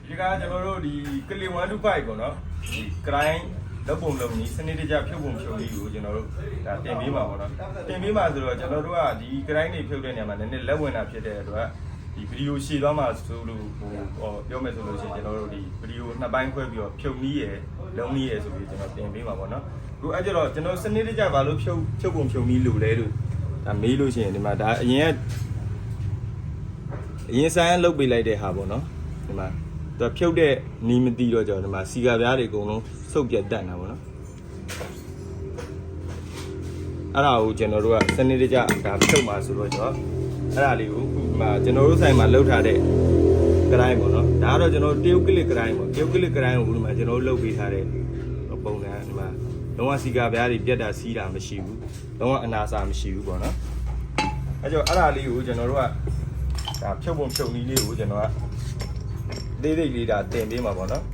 ဒီကကျွန်တော်တို့ဒီကလီ125ပေါ့နော်ဒီ grind လောက်ပုံလုံးကြီးစနစ်တကျဖြုတ်ပုံဖြုတ်လေးကိုကျွန်တော်တို့ဒါတင်ပေးမှာပေါ့နော်တင်ပေးမှာဆိုတော့ကျွန်တော်တို့ကဒီ grind တွေဖြုတ်တဲ့နေရာမှာနည်းနည်းလက်ဝင်တာဖြစ်တဲ့အတွက်ဒီဗီဒီယိုရှည်သွားမှာဆိုလို့ဟိုပြောမယ်ဆိုလို့ရှိရင်ကျွန်တော်တို့ဒီဗီဒီယိုနှစ်ပိုင်းခွဲပြီးတော့ဖြုတ်နည်းရယ်လုံးနည်းရယ်ဆိုပြီးကျွန်တော်တင်ပေးမှာပေါ့နော်အခုအဲ့ကျတော့ကျွန်တော်စနစ်တကျဘာလို့ဖြုတ်ပုံဖြုတ်နည်းလို့လဲလို့ဒါမေးလို့ရှိရင်ဒီမှာဒါအရင်ဆိုင်လုတ်ပေးလိုက်တဲ့ဟာပေါ့နော်ဒီမှာသူဖြုတ်တဲ့နီးမသိတော့ကျွန်တော်ဒီမှာစီကာပြားတွေအကုန်လုံးစုပ်ပြတ်တက်နေတာပေါ့နော်အဲ့ဒါကိုကျွန်တော်တို့ကစနစ်တကျဒါဖြုတ်မှာဆိုတော့ကျွန်တော်အဲ့ဒါလေးကိုခုမှကျွန်တော်တို့ဆိုင်မှာလုတ်ထားတဲ့ grind ပေါ့နော်ဒါကတော့ကျွန်တော်တရုတ်ကလစ် grind ပေါ့တရုတ်ကလစ် grind ကိုဒီမှာကျွန်တော်တို့လုတ်ပေးထားတဲ့ပုံစံဒီမှာလုံးဝစီကာပြားတွေပြတ်တာစီးတာမရှိဘူးလုံးဝအနာစာမရှိဘူးပေါ့နော်အဲ့ကြောင့်အဲ့ဒါလေးကိုကျွန်တော်တို့ကဒါဖြုတ်ပုံဖြုတ်နည်းလေးကိုကျွန်တော်ကသေးသေးလေးဒါတင်ပေးမှာပေါ့နော်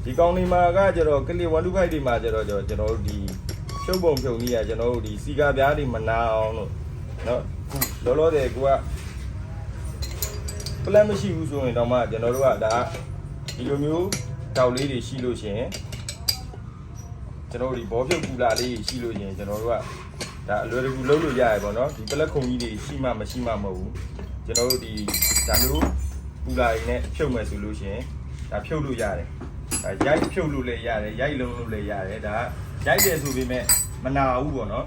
ဒီကောင်းနေမှာကကျတော့ကလီ125တွေမှာကျတော့ကျွန်တော်တို့ဒီဖြုတ်ပုံဖြုတ်နည်းကကျွန်တော်တို့ဒီစီကာပြားတွေမနာအောင်လို့เนาะလောလောဆယ်ကိုက plan မရှိဘူးဆိုရင်တော့မှကျွန်တော်တို့ကဒါဒီလိုမျိုးတောက်လေးတွေရှိလို့ရှင်ကျွန်တော်တို့ဒီဘောဖြုတ်ကူလာလေးရှိလို့ရှင်ကျွန်တော်တို့ကဒါအလွယ်တကူလုပ်လို့ရတယ်ပေါ့နော်ဒီပလက်ခုံကြီးတွေရှိမှမရှိမှမဟုတ်ဘူးကျွန်တော်တို့ဒီဒါမျိုးကူလာရင်းနဲ့ဖြုတ်မယ်ဆိုလို့ရှင်ဒါဖြုတ်လို့ရတယ်ဒါရိုက်ဖြုတ်လို့လည်းရတယ်ရိုက်လုံးလို့လည်းရတယ်ဒါရိုက်တယ်ဆိုပေမဲ့မနာဘူးပေါ့နော်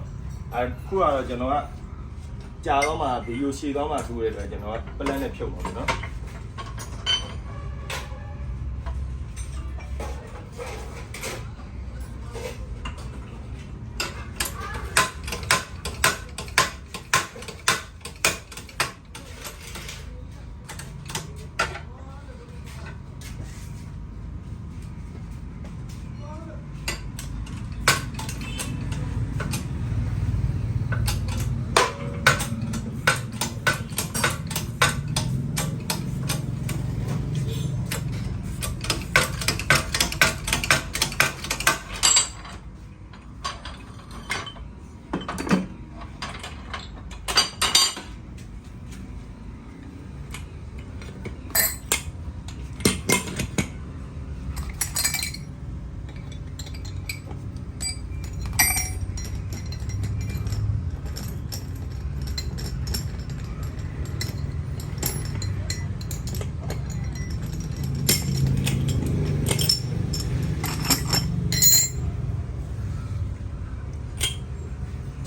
အခုကတော့ကျွန်တော်ကကြာတော့မှဗီဒီယိုရှည်တော့မှဆိုတဲ့အတွက်ကျွန်တော်ကပလန်နဲ့ဖြုတ်ပါမယ်နော်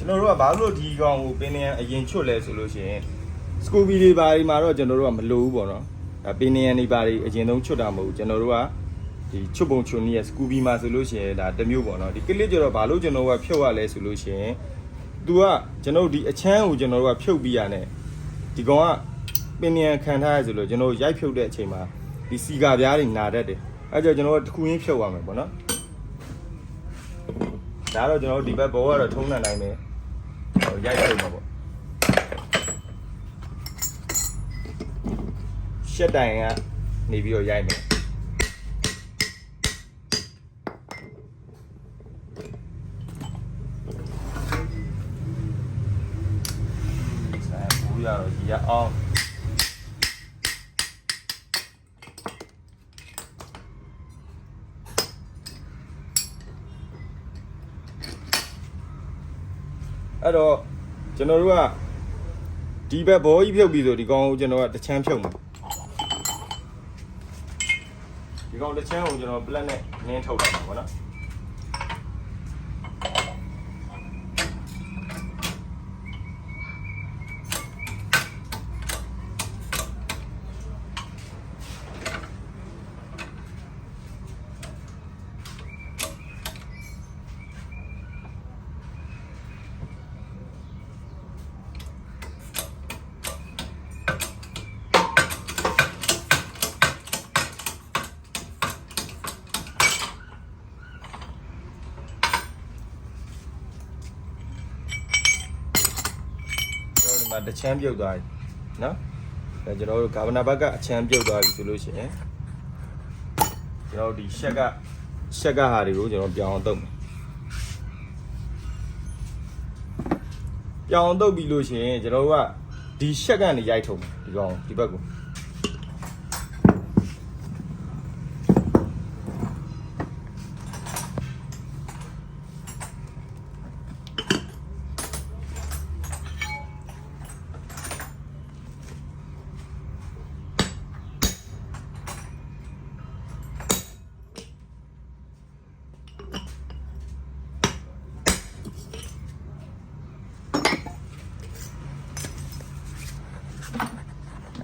ကျွန်တော်တို့ကဘာလို့ဒီကောင်ကိုပင်နေရန်အရင်ချွတ်လဲဆိုလို့ရှိရင်စကူဘီတွေဘာတွေမှာတော့ကျွန်တော်တို့ကမလိုဘူးပေါ့နော်ဒါပင်နေရန်တွေဘာတွေအရင်ဆုံးချွတ်တာမဟုတ်ဘူးကျွန်တော်တို့ကဒီချွတ်ပုံချွတ်နည်းရစကူဘီမှာဆိုလို့ရှိရင်ဒါတစ်မျိုးပေါ့နော်ဒီကလစ်ကျတော့ဘာလို့ကျွန်တော်တို့ကဖြုတ်ရလဲဆိုလို့ရှိရင်သူကကျွန်တော်တို့ဒီအချမ်းကိုကျွန်တော်တို့ကဖြုတ်ပြီးရတယ်ဒီကောင်ကပင်နေရန်ခံထားရဆိုလို့ကျွန်တော်တို့ရိုက်ဖြုတ်တဲ့အချိန်မှာဒီစီကာပြားတွေနာတတ်တယ်အဲကြောင့်ကျွန်တော်တို့တစ်ခုရင်းဖြုတ်ရမယ်ပေါ့နော်ဒါတော့ကျွန်တော်တို့ဒီဘက်ဘောကတော့ထုံးနိုင်မယ်ရိုက်ထုတ်မှာပေါ့ရှက်တိုင်ကနေပြီးတော့ရိုက်မယ်ဆက်ဘူးရတော့ဒီရအောင်အဲ့တော့ကျွန်တော်တို့ကဒီဘက်ဘောကြီးဖြုတ်ပြီးဆိုဒီကောင်ကိုကျွန်တော်ကတစ်ချမ်းဖြုတ်မှာဒီကောင်တစ်ချမ်းကိုကျွန်တော်ပလက်နဲ့နင်းထုတ်လိုက်မှာပေါ့နော်မှာတစ်ချမ်းပြုတ်သွားပြီနော်ဒါကျွန်တော်တို့ကာဗနာဘက်ကအချမ်းပြုတ်သွားပြီဆိုလို့ရှိရင်ကျွန်တော်တို့ဒီရှက်ကဟာတွေကိုကျွန်တော်ပြောင်းအောင်တုပ်မယ်ပြောင်းအောင်တုပ်ပြီးလို့ရှိရင်ကျွန်တော်တို့ကဒီရှက်ကနေရိုက်ထုတ်မယ်ဒီ ဒီကောင်ဒီဘက်ကို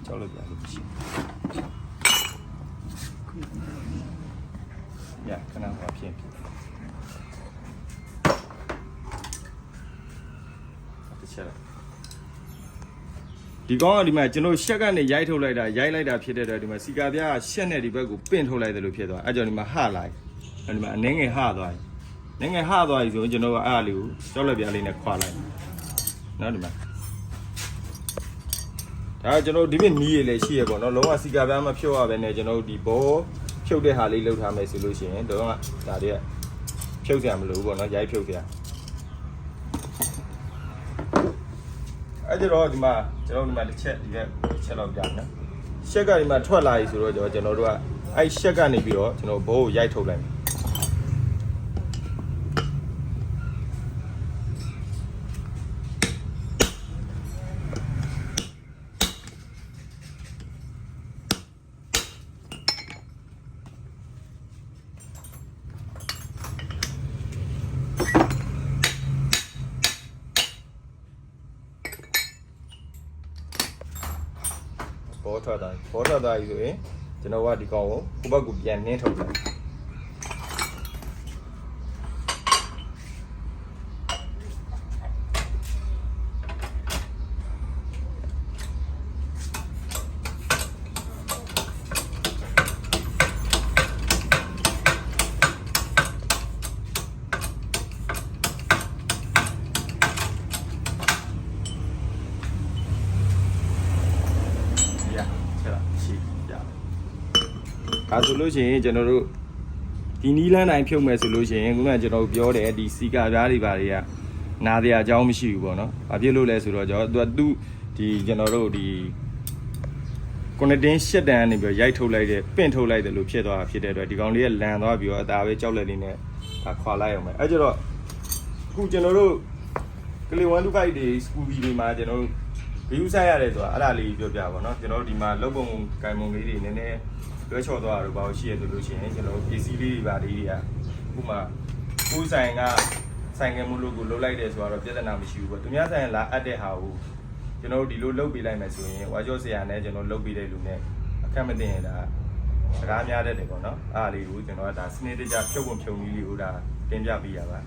ကြောက်လို့ပြလို့မရှိရခဏပါဖြစ်တစ်ချက်ဒီကောင်ကဒီမှာကျွန်တော်ရှက်ကနေရိုက်ထုတ်လိုက်တာဖြစ်တဲ့အတွက်ဒီမှာစီကာပြားရှက်နဲ့ဒီဘက်ကိုပင့်ထုတ်လိုက်တယ်လို့ဖြစ်သွားအဲ့ကြောင့်ဒီမှာဟလိုက်ဒီမှာအနှင်းငယ်ဟသွားပြီနည်းငယ်ဟသွားပြီဆိုရင်ကျွန်တော်ကအဲ့အလေးကိုကြောက်လက်ပြားလေးနဲ့ခွာလိုက်နော်ဒီမှာဒါကျွန်တော်ဒီပြနီးရလေရှိရပေါ့နော်လုံးဝစီကာပြားမဖြုတ်ရဘဲနဲ့ကျွန်တော်ဒီဘောဖြုတ်တဲ့ဟာလေးလောက်ထားမယ်ဆိုလို့ရှိရင်တော့ဒါတည်းဖြုတ်စရာမလိုဘူးပေါ့နော်ရိုက်ဖြုတ်စရာအဲ့တော့ဒီမှာကျွန်တော်ဒီမှာတစ်ချက်ဒီကတစ်ချက်လောက်ပြနော်ရှက်ကဒီမှာထွက်လာပြီဆိုတော့ကျွန်တော်တို့ကအဲ့ရှက်ကနေပြီးတော့ကျွန်တော်ဘောကိုရိုက်ထုတ်လိုက်မယ်ဘောထွက်သွားပြီဆိုရင်ကျွန်တော်ကဒီကောင်ကိုဘက်ကိုပြန်နှင်းထုတ်လိုက်ဒါဆိုလို့ရှိရင်ကျွန်တော်တို့ဒီနီးလန်းတိုင်းဖြုတ်မယ်ဆိုလို့ရှိရင်ခုနကကျွန်တော်ပြောတယ်ဒီစီကာပြားတွေဘာတွေကနားတဲ့အကြောင်းမရှိဘူးပေါ့နော်။ဘာဖြစ်လို့လဲဆိုတော့ကျွန်တော်သူဒီကျွန်တော်တို့ဒီကွန်နတင်ရှစ်တန်ကနေပြီးရိုက်ထုတ်လိုက်တဲ့ပင့်ထုတ်လိုက်တယ်လို့ဖြစ်သွားတာဖြစ်တဲ့အတွက်ဒီကောင်လေးကလန်သွားပြီးတော့အသာပဲကြောက်လက်လေးနဲ့ခွာလိုက်အောင်ပဲ။အဲကြတော့အခုကျွန်တော်တို့ကလေး125တွေစကူဘီတွေမှာကျွန်တော်တို့ view ဆိုင်ရတယ်ဆိုတာအဲ့ဒါလေးပြောပြပါတော့ကျွန်တော်တို့ဒီမှာလုတ်ပုံကိုင်ပုံလေးတွေနည်းနည်းလွှဲချော်သွားတာတော့ဘာလို့ရှိရလို့ရှိရင်ကျွန်တော်ပစ္စည်းလေးတွေပါလေးတွေကဥပမာကိုယ်ဆိုင်ကဆိုင်ငယ်မှုလို့ကိုလှုပ်လိုက်တယ်ဆိုတော့ပြဿနာမရှိဘူးပေါ့သူများဆိုင်လာအပ်တဲ့ဟာကိုကျွန်တော်တို့ဒီလိုလှုပ်ပေးလိုက်မယ်ဆိုရင်ဝါကျော်ဆရာနဲ့ကျွန်တော်လှုပ်ပေးတဲ့လူနဲ့အခက်မသိရင်ဒါစကားများတတ်တယ်ပေါ့နော်အားလေးကိုကျွန်တော်ကဒါစနစ်တကျဖြုတ်ပုံဖြုံကြီးလေးကိုဒါတင်ပြပေးရပါ